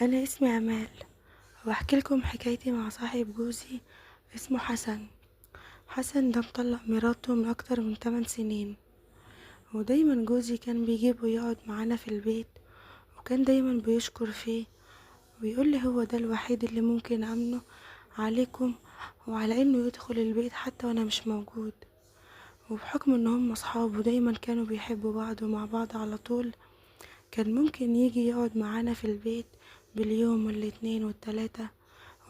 انا اسمي امال، وبحكي لكم حكايتي مع صاحب جوزي اسمه حسن. حسن ده مطلق مراته من اكتر من 8 سنين، ودايما جوزي كان بيجيبه يقعد معانا في البيت، وكان دايما بيشكر فيه ويقول لي هو ده الوحيد اللي ممكن امنه عليكم وعلى انه يدخل البيت حتى وانا مش موجود. وبحكم ان هم اصحاب ودايما كانوا بيحبوا بعض ومع بعض على طول، كان ممكن يجي يقعد معانا في البيت باليوم والاتنين والتلاتة،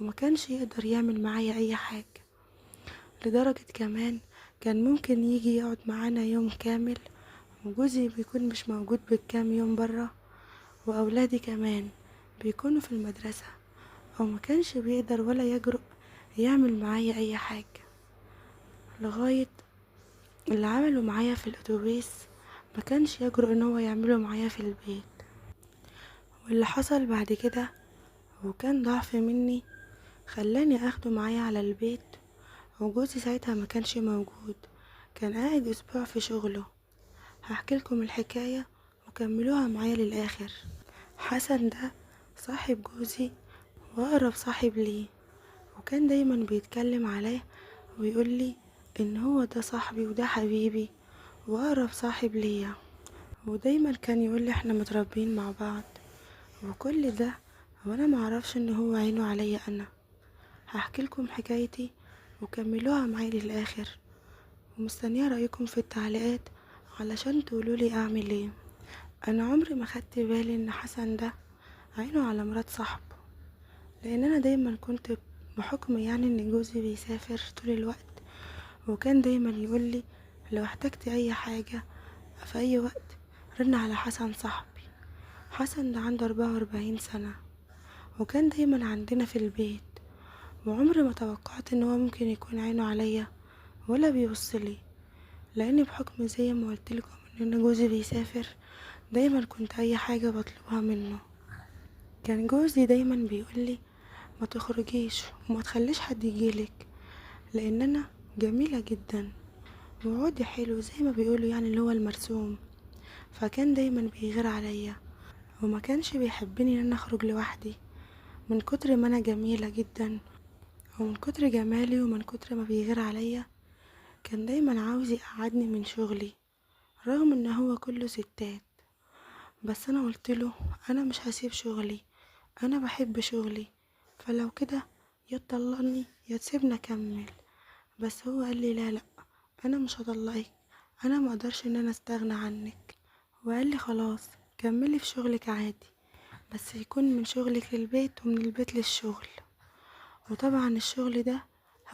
وما كانش يقدر يعمل معايا اي حاجة. لدرجة كمان كان ممكن يجي يقعد معانا يوم كامل وجوزي بيكون مش موجود بالكام يوم برا، واولادي كمان بيكونوا في المدرسة، او ما كانش بيقدر ولا يجرؤ يعمل معايا اي حاجة. لغاية اللي عمله معايا في الاتوبيس ما كانش يجرؤ ان هو يعمله معايا في البيت. واللي حصل بعد كده وكان ضعف مني خلاني اخده معايا على البيت، وجوزي ساعتها ما كانش موجود، كان قاعد اسبوع في شغله. هحكي لكم الحكاية وكملوها معايا للآخر. حسن ده صاحب جوزي واقرب صاحب ليه، وكان دايما بيتكلم عليه ويقول لي ان هو ده صاحبي وده حبيبي واقرب صاحب ليا، ودايما كان يقول لي احنا متربيين مع بعض. وكل ده وانا معرفش ان هو عينه عليا انا. هحكي لكم حكايتي وكملوها معايا للآخر، ومستنية رأيكم في التعليقات علشان تقولولي اعمل ايه. انا عمري ما خدت بالي ان حسن ده عينه على مرات صاحبه، لان انا دايما كنت بحكم ان جوزي بيسافر طول الوقت، وكان دايما يقولي لو احتجت اي حاجة في اي وقت رن على حسن صاحبي. حسن ده عنده 44 سنة، وكان دايما عندنا في البيت، وعمري ما توقعت ان هو ممكن يكون عينه عليا ولا بيبصلي، لان بحكم زي ما قلتلكم ان جوزي بيسافر دايما كنت اي حاجة بطلبها منه. كان جوزي دايما بيقولي ما تخرجيش وما تخليش حد يجيلك، لان انا جميلة جدا وعودي حلو زي ما بيقولوا اللي هو المرسوم. فكان دايما بيغير عليا وما كانش بيحبني ان انا اخرج لوحدي، من كتر ما انا جميلة جدا ومن كتر جمالي ومن كتر ما بيغير عليا. كان دايما عاوز يقعدني من شغلي رغم ان هو كله ستات، بس انا قلتله انا مش هسيب شغلي، انا بحب شغلي، فلو كده يا تطلقني يا تسيبني اكمل. بس هو قال لي لا لا، انا مش هطلقك، انا ما اقدرش ان انا استغنى عنك. وقال لي خلاص كملي في شغلك عادي، بس يكون من شغلك للبيت ومن البيت للشغل. وطبعا الشغل ده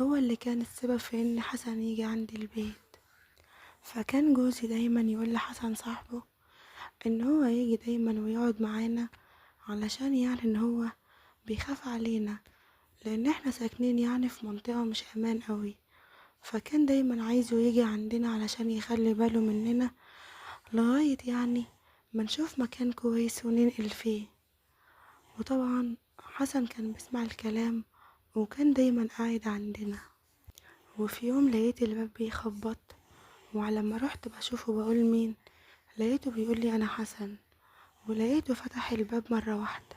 هو اللي كان السبب في ان حسن يجي عندي البيت. فكان جوزي دايما يقول لحسن صاحبه ان هو يجي دايما ويقعد معانا، علشان ان هو بيخاف علينا، لان احنا ساكنين في منطقة مش امان قوي. فكان دايما عايزه يجي عندنا علشان يخلي باله مننا لغاية ما نشوف مكان كويس وننقل فيه. وطبعا حسن كان بيسمع الكلام وكان دايما قاعد عندنا. وفي يوم لقيت الباب بيخبط، وعلى ما رحت بشوفه بقول مين، لقيته بيقولي انا حسن. ولقيته فتح الباب مرة واحدة.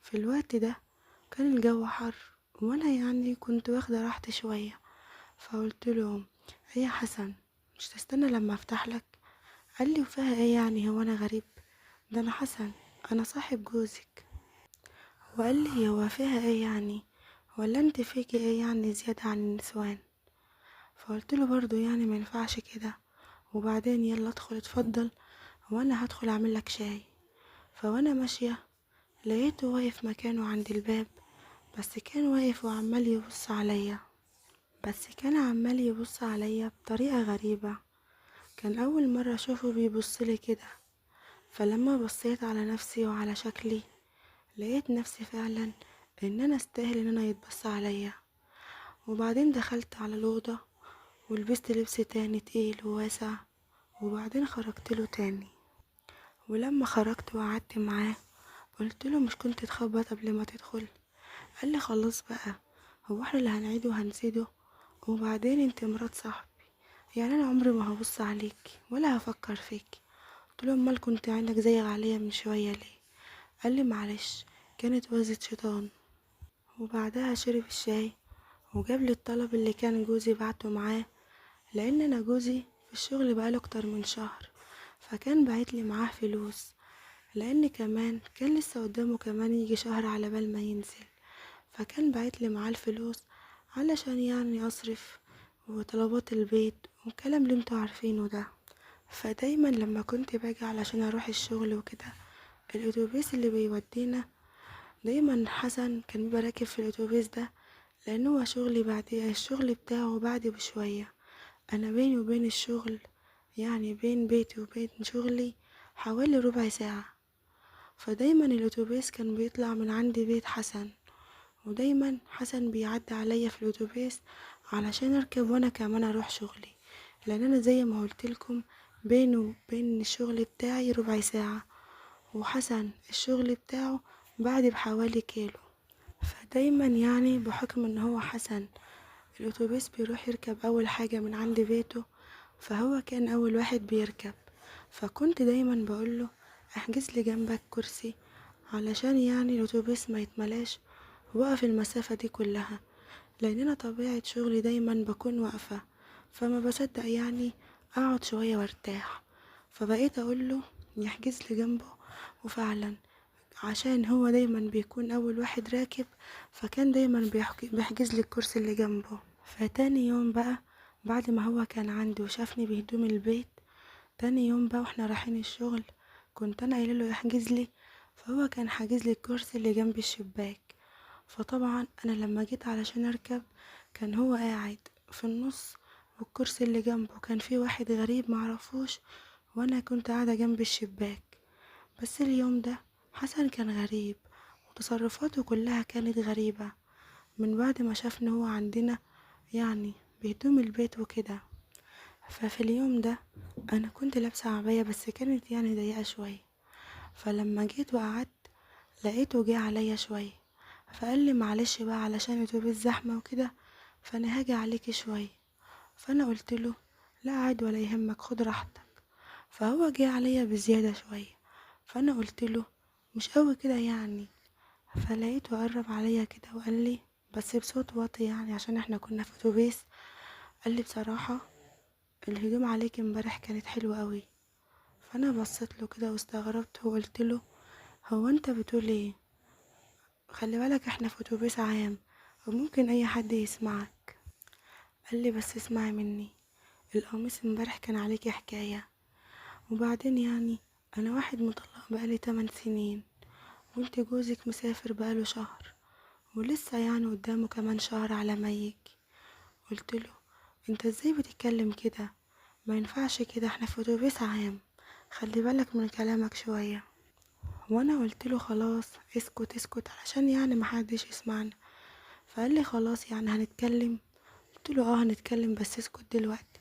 في الوقت ده كان الجو حر، وانا كنت واخدة راحتي شوية، فقلت له ايه يا حسن، مش تستنى لما افتح لك؟ قال لي وفيها ايه هو انا غريب؟ ده انا حسن، انا صاحب جوزك. وقال لي هو فيها ايه ولا انت فيكي ايه زيادة عن النسوان؟ فقلت له برضو ما ينفعش كده، وبعدين يلا ادخل اتفضل وانا هدخل اعمل لك شاي. فوانا ماشية لقيته واقف مكانه عند الباب، بس كان واقف وعمال يبص عليا، بطريقة غريبة. كان اول مرة اشوفه بيبصلي كده. فلما بصيت على نفسي وعلى شكلي لقيت نفسي فعلا ان انا استاهل ان انا يتبص عليا. وبعدين دخلت على الأوضة ولبست لبس تاني تقيل وواسع، وبعدين خرجت له تاني. ولما خرجت وقعدت معاه قلت له مش كنت تخبط قبل ما تدخل؟ قال لي خلاص بقى، هو احنا اللي هنعيده وهنسيده؟ وبعدين انت مرات صاحبي، انا عمري ما هبص عليك ولا هفكر فيك. قلت له امال كنت عينك زيغ عليا من شويه ليه؟ قال لي معلش، كانت وزة شيطان. وبعدها شرب الشاي وجاب لي الطلب اللي كان جوزي بعته معاه، لان انا جوزي في الشغل بقاله اكتر من شهر، فكان بعتلي معاه فلوس، لان كمان كان لسه قدامه كمان يجي شهر على بال ما ينزل، فكان بعتلي معاه الفلوس علشان يعني اصرف وطلبات البيت والكلام اللي انتوا عارفينه ده. فدايما لما كنت باجي علشان اروح الشغل وكده، الاتوبيس اللي بيودينا دايما حسن كان بيبقى راكب في الاتوبيس ده، لان هو شغلي بعد الشغل بتاعه بعد بشوية. انا بيني وبين الشغل، يعني بين بيتي وبين شغلي حوالي ربع ساعة، فدايما الاتوبيس كان بيطلع من عند بيت حسن، ودايما حسن بيعدي عليا في الاتوبيس علشان اركب وانا كمان اروح شغلي، لان انا زي ما قلتلكم بينه وبين الشغل بتاعي ربع ساعة، وحسن الشغل بتاعه بعد بحوالي كيلو. فدايما يعني بحكم ان هو حسن الاتوبيس بيروح يركب اول حاجة من عند بيته، فهو كان اول واحد بيركب، فكنت دايما بقوله احجز لي جنبك كرسي علشان يعني الاتوبيس ما يتملاش وقف المسافة دي كلها، لان انا طبيعة شغلي دايما بكون واقفة، فما بصدق يعني اقعد شوية وارتاح، فبقيت اقوله يحجز لي جنبه. وفعلا عشان هو دايما بيكون اول واحد راكب، فكان دايما بيحجز لي الكرسي اللي جنبه. فتاني يوم بقى بعد ما هو كان عندي وشافني بهدوم البيت، تاني يوم بقى واحنا رايحين الشغل كنت انا قايله له يحجز لي، فهو كان حاجز لي الكرسي اللي جنب الشباك. فطبعا انا لما جيت علشان اركب كان هو قاعد في النص، والكرسي اللي جنبه كان فيه واحد غريب معرفوش، وانا كنت قاعدة جنب الشباك. بس اليوم ده حسن كان غريب، وتصرفاته كلها كانت غريبة من بعد ما شافني هو عندنا يعني بهدوم البيت وكده. ففي اليوم ده انا كنت لابسة عباية بس كانت يعني ضيقة شوية، فلما جيت وقعدت لقيته جه عليا شوية، فقال لي معلش بقى علشان الاتوبيس زحمة وكده، فانا هاجي عليكي شوية. فانا قلت له لا عادي ولا يهمك خد راحتك. فهو جه عليا بزيادة شوية، فانا قلت له مش قوي كده يعني. فلقيته قرب عليا كده وقال لي بس بصوت واطي يعني عشان احنا كنا في اتوبيس، قال لي بصراحة الهدوم عليك امبارح كانت حلوة قوي. فانا بصيت له كده واستغربت وقلت له هو انت بتقول ايه؟ خلي بالك احنا في اتوبيس عام وممكن اي حد يسمعك. قال لي بس اسمعي مني، القميص امبارح كان عليكي حكاية، وبعدين يعني انا واحد مطلق بقالي 8 سنين، وانت جوزك مسافر بقاله شهر، ولسه يعني قدامه كمان شهر على ما يجي. قلت له انت ازاي بتتكلم كده؟ ما ينفعش كده، احنا في اتوبيس عام، خلي بالك من كلامك شوية. وانا قلت له خلاص اسكت اسكت علشان يعني محدش يسمعنا. فقال لي خلاص يعني هنتكلم. قلت له اه هنتكلم بس اسكت دلوقتي.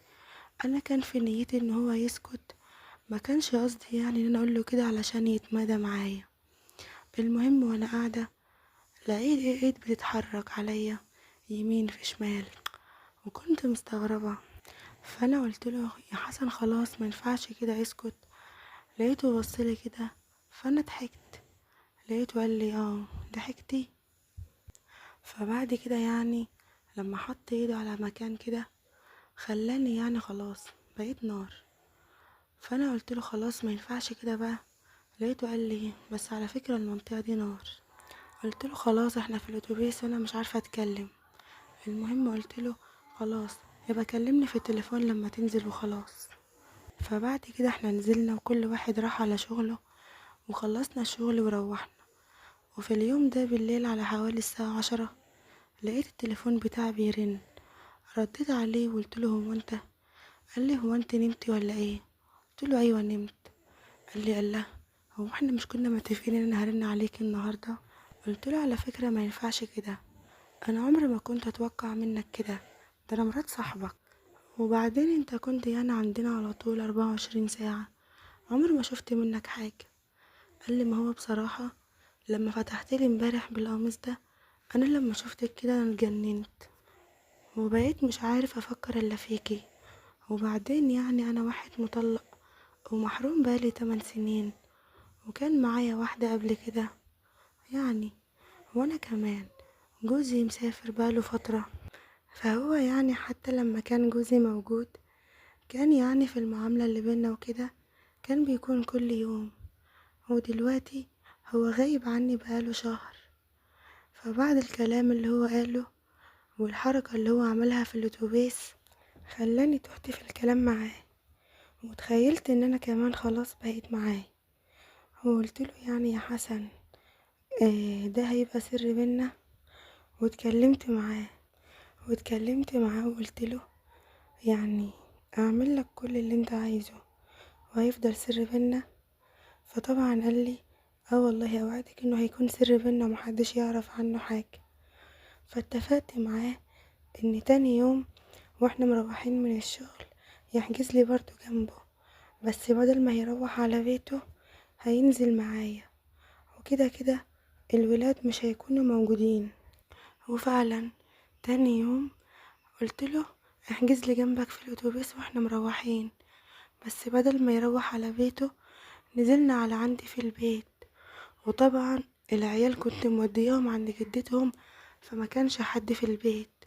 انا كان في نيتي ان هو يسكت، ما كانش قصدي يعني ان انا اقول له كده علشان يتمادى معايا. المهم وانا قاعده لقيت ايد بتتحرك عليا يمين في شمال، وكنت مستغربه. فانا قلت له يا حسن خلاص ما ينفعش كده اسكت. لقيته بصلي كده، فانا ضحكت. لقيته قال لي اه ضحكتي. فبعد كده يعني لما حط ايده على مكان كده خلاني يعني خلاص بقيت نار. فانا قلت له خلاص ما ينفعش كده بقى. لقيته قال لي بس على فكرة المنطقة دي نار. قلت له خلاص احنا في الاتوبيس وانا مش عارفة اتكلم. المهم قلت له خلاص يبقى كلمني في التليفون لما تنزل وخلاص. فبعد كده احنا نزلنا وكل واحد راح على شغله، وخلصنا الشغل وروحنا. وفي اليوم ده بالليل على حوالي الساعة 10 لقيت التليفون بتاعي بيرن. رديت عليه وقلت له هو انت؟ قال لي هو انت نمتي ولا ايه؟ قلت له ايوه نمت. قال لي الله، هو احنا مش كنا متفقين ان انا هرن عليك النهارده؟ قلت له على فكره ما ينفعش كده، انا عمري ما كنت اتوقع منك كده، ده انا مرات صاحبك، وبعدين انت كنت يعني عندنا على طول 24 ساعه، عمري ما شفت منك حاجه. قال لي ما هو بصراحه لما فتحت لي امبارح بالقميص ده، انا لما شفتك كده انا اتجننت، وبقيت مش عارف افكر الا فيكي. وبعدين يعني انا واحد مطلق ومحروم بقالي 8 سنين، وكان معايا واحدة قبل كده، يعني وانا كمان جوزي مسافر بقاله فترة، فهو يعني حتى لما كان جوزي موجود كان يعني في المعاملة اللي بينا وكده كان بيكون كل يوم، ودلوقتي هو غايب عني بقاله شهر. فبعد الكلام اللي هو قاله والحركة اللي هو عملها في الاتوبيس خلاني تهت في الكلام معاه، وتخيلت ان انا كمان خلاص بقيت معاه. وقلتله يعني يا حسن، ده هيبقى سر بينا. واتكلمت معاه وقلتله يعني اعمل لك كل اللي انت عايزه وهيفضل سر بينا. فطبعا قال لي اه والله اوعدك انه هيكون سر بينا ومحدش يعرف عنه حاجة. فاتفقت معاه ان تاني يوم واحنا مروحين من الشغل يحجز لي برضو جنبه، بس بدل ما يروح على بيته هينزل معايا، وكده كده الولاد مش هيكونوا موجودين. وفعلا تاني يوم قلتله احجز لي جنبك في الاتوبيس واحنا مروحين، بس بدل ما يروح على بيته نزلنا على عندي في البيت. وطبعا العيال كنت موديهم عند جدتهم فما كانش حد في البيت.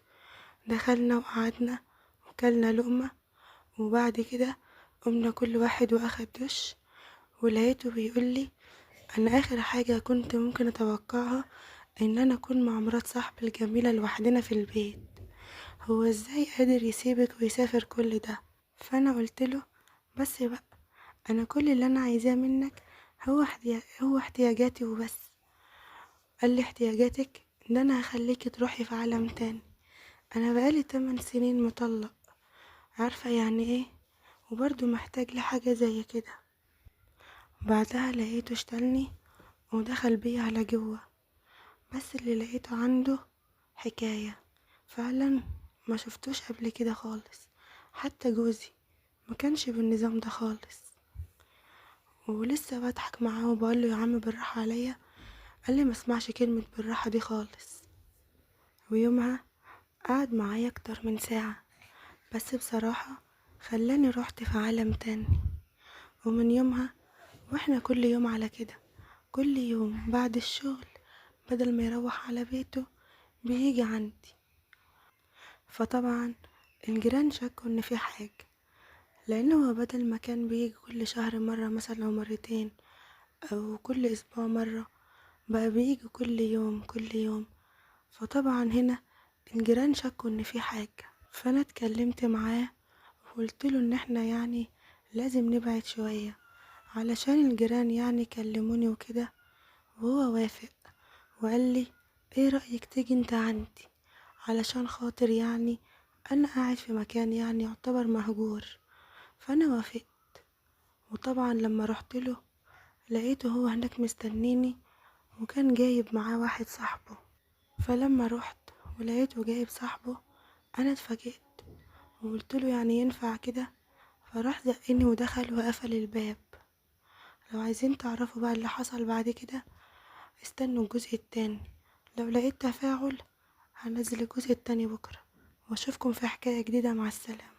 دخلنا وقعدنا وكلنا لقمة، وبعد كده قمنا كل واحد واخد دش، ولقيته بيقولي انا اخر حاجة كنت ممكن اتوقعها ان انا اكون مع مرات صاحبي الجميلة لوحدنا في البيت. هو ازاي قادر يسيبك ويسافر كل ده؟ فانا قلتله بس بقى، انا كل اللي انا عايزاه منك هو احتياجاتي وبس. قال لي احتياجاتك ان انا هخليكي تروحي في عالم تاني. انا بقالي 8 سنين مطلق، عارفة يعني ايه، وبرضه محتاج لحاجة زي كده. بعدها لقيته اشتلني ودخل بيا على جوه، بس اللي لقيته عنده حكاية فعلا ما شفتوش قبل كده خالص. حتى جوزي ما كانش بالنظام ده خالص. ولسه بضحك معاه وبقول له يا عم بالراحة عليا، قال لي ما اسمعش كلمة بالراحة دي خالص. ويومها قعد معايا اكتر من ساعة، بس بصراحة خلاني روحت في عالم تاني. ومن يومها واحنا كل يوم على كده، كل يوم بعد الشغل بدل ما يروح على بيته بيجي عندي. فطبعا الجيران شكوا ان في حاجة، لانه هو بدل ما كان بيجي كل شهر مرة مثلا او مرتين او كل اسبوع مرة، بقى بيجي كل يوم كل يوم. فطبعا هنا الجيران شكوا ان في حاجة. فانا اتكلمت معاه وقلتله ان احنا يعني لازم نبعد شوية علشان الجيران يعني كلموني وكده، وهو وافق وقال لي ايه رأيك تيجي انت عندي علشان خاطر يعني انا قاعد في مكان يعني يعتبر مهجور. فانا وافقت. وطبعا لما رحت له لقيته هو هناك مستنيني، وكان جايب معاه واحد صاحبه. فلما رحت ولقيته جايب صاحبه انا اتفاجئت وقلت له يعني ينفع كده؟ فراح زقني ودخل وقفل الباب. لو عايزين تعرفوا بقى اللي حصل بعد كده استنوا الجزء التاني. لو لقيت تفاعل هنزل الجزء التاني بكرة، واشوفكم في حكاية جديدة. مع السلامة.